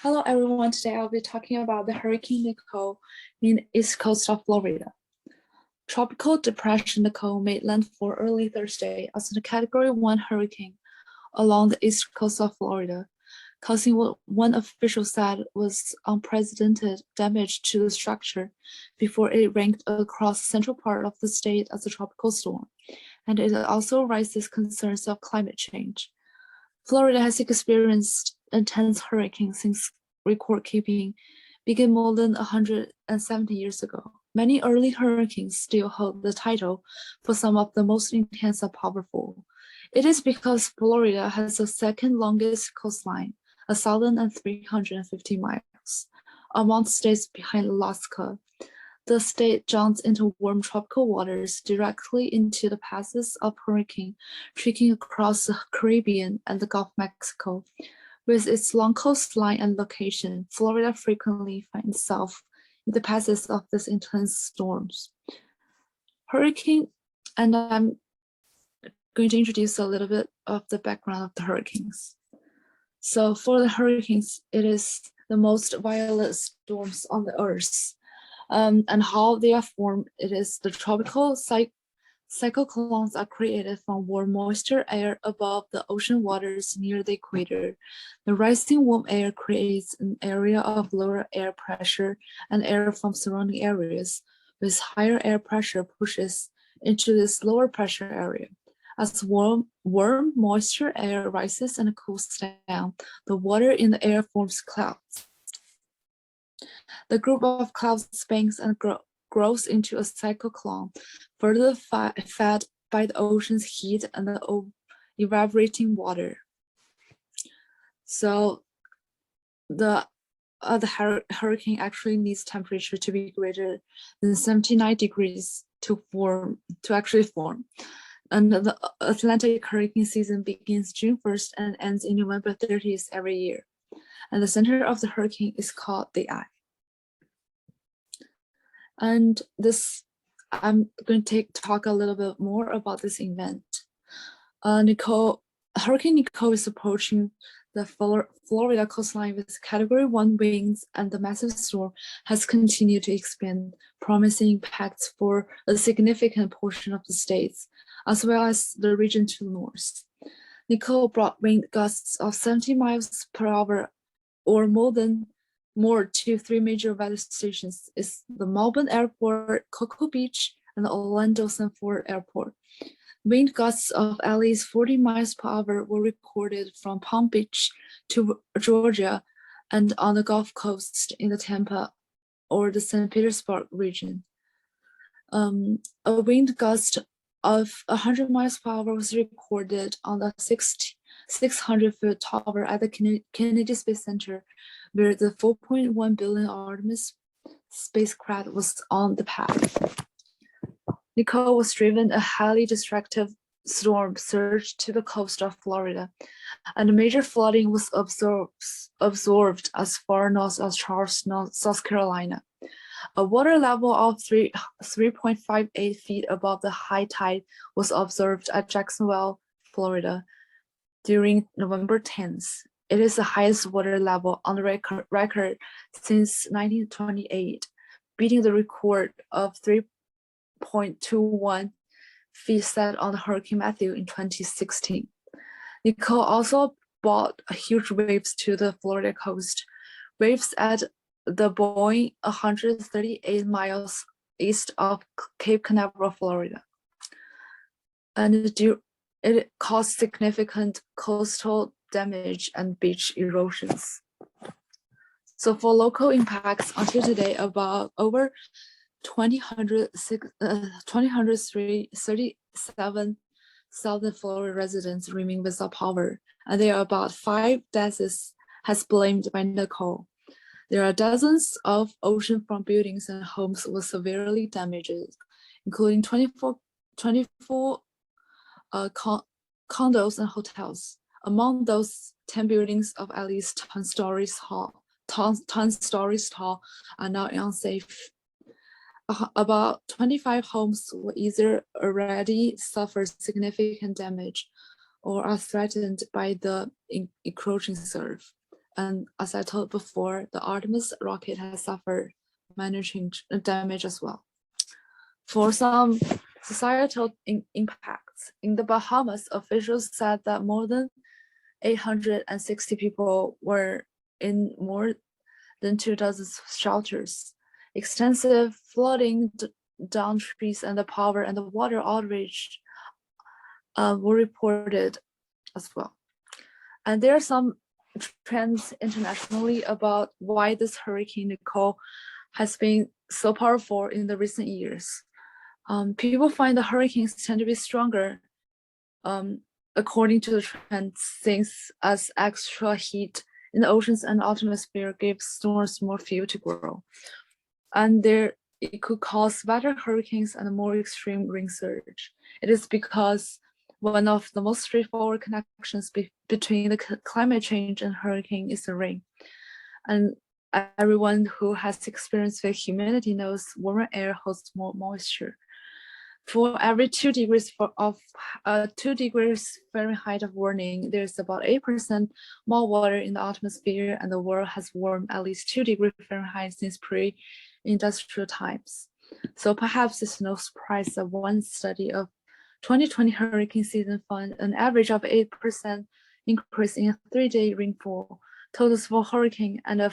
Hello everyone, today I'll be talking about the Hurricane Nicole in the east coast of Florida. Tropical Depression Nicole made landfall early Thursday as a Category 1 hurricane along the east coast of Florida, causing what one official said was unprecedented damage to the structure before it ranked across the central part of the state as a tropical storm, and it also raises concerns of climate change. Florida has experienced intense hurricanes since record keeping began more than 170 years ago. Many early hurricanes still hold the title for some of the most intense and powerful. It is because Florida has the second longest coastline, 1,350 miles, among states behind Alaska. The state jumps into warm tropical waters directly into the paths of hurricane, streaking across the Caribbean and the Gulf of Mexico. With its long coastline and location, Florida frequently finds itself in the paths of these intense storms. And I'm going to introduce a little bit of the background of the hurricanes. So for the hurricanes, it is the most violent storms on the earth. And how they are formed, it is the tropical cyclones are created from warm moisture air above the ocean waters near the equator. The rising warm air creates an area of lower air pressure and air from surrounding areas, with higher air pressure pushes into this lower pressure area. As warm moisture air rises and cools down, the water in the air forms clouds. The group of clouds spins and grows into a cyclone, further fed by the ocean's heat and the evaporating water. So the hurricane actually needs temperature to be greater than 79 degrees to actually form. And the Atlantic hurricane season begins June 1st and ends in November 30th every year. And the center of the hurricane is called the eye. And I'm going to talk a little bit more about this event. Hurricane Nicole is approaching the Florida coastline with Category 1 winds, and the massive storm has continued to expand, promising impacts for a significant portion of the states, as well as the region to the north. Nicole brought wind gusts of 70 miles per hour or more to three major weather stations is the Melbourne Airport, Cocoa Beach, and the Orlando Sanford Airport. Wind gusts of at least 40 miles per hour were recorded from Palm Beach to Georgia and on the Gulf Coast in the Tampa or the St. Petersburg region. A wind gust of 100 miles per hour was recorded on the 600-foot tower at the Kennedy Space Center, where the 4.1 billion Artemis spacecraft was on the path. Nicole was driven a highly destructive storm surged to the coast of Florida, and major flooding was absorbed as far north as Charleston, South Carolina. A water level of 3.58 feet above the high tide was observed at Jacksonville, Florida, during November 10th. It is the highest water level on the record since 1928, beating the record of 3.21 feet set on Hurricane Matthew in 2016. Nicole also brought huge waves to the Florida coast. Waves at the point 138 miles east of Cape Canaveral, Florida. And it caused significant coastal damage and beach erosions. So for local impacts until today, about over 237,000 Florida residents remain without power, and there are about 5 deaths has blamed by Nicole. There are dozens of oceanfront buildings and homes were severely damaged, including 24 condos and hotels. Among those, 10 buildings of at least 10 stories tall are now unsafe. About 25 homes will either already suffer significant damage or are threatened by the encroaching surf. And as I told before, the Artemis rocket has suffered minor damage as well. For some societal impacts, in the Bahamas, officials said that more than 860 people were in more than 2 dozen shelters. Extensive flooding down trees and the power and the water outrage were reported as well. And there are some trends internationally about why this Hurricane Nicole has been so powerful in the recent years. People find the hurricanes tend to be stronger according to the trends, things as extra heat in the oceans and atmosphere gives storms more fuel to grow. And it could cause better hurricanes and a more extreme rain surge. It is because one of the most straightforward connections between the climate change and hurricane is the rain. And everyone who has experience with humidity knows warmer air holds more moisture. For every 2 degrees of 2 degrees Fahrenheit of warming, there's about 8% more water in the atmosphere, and the world has warmed at least 2 degrees Fahrenheit since pre-industrial times. So perhaps it's no surprise that one study of 2020 hurricane season found an average of 8% increase in a 3-day rainfall totals for hurricane and a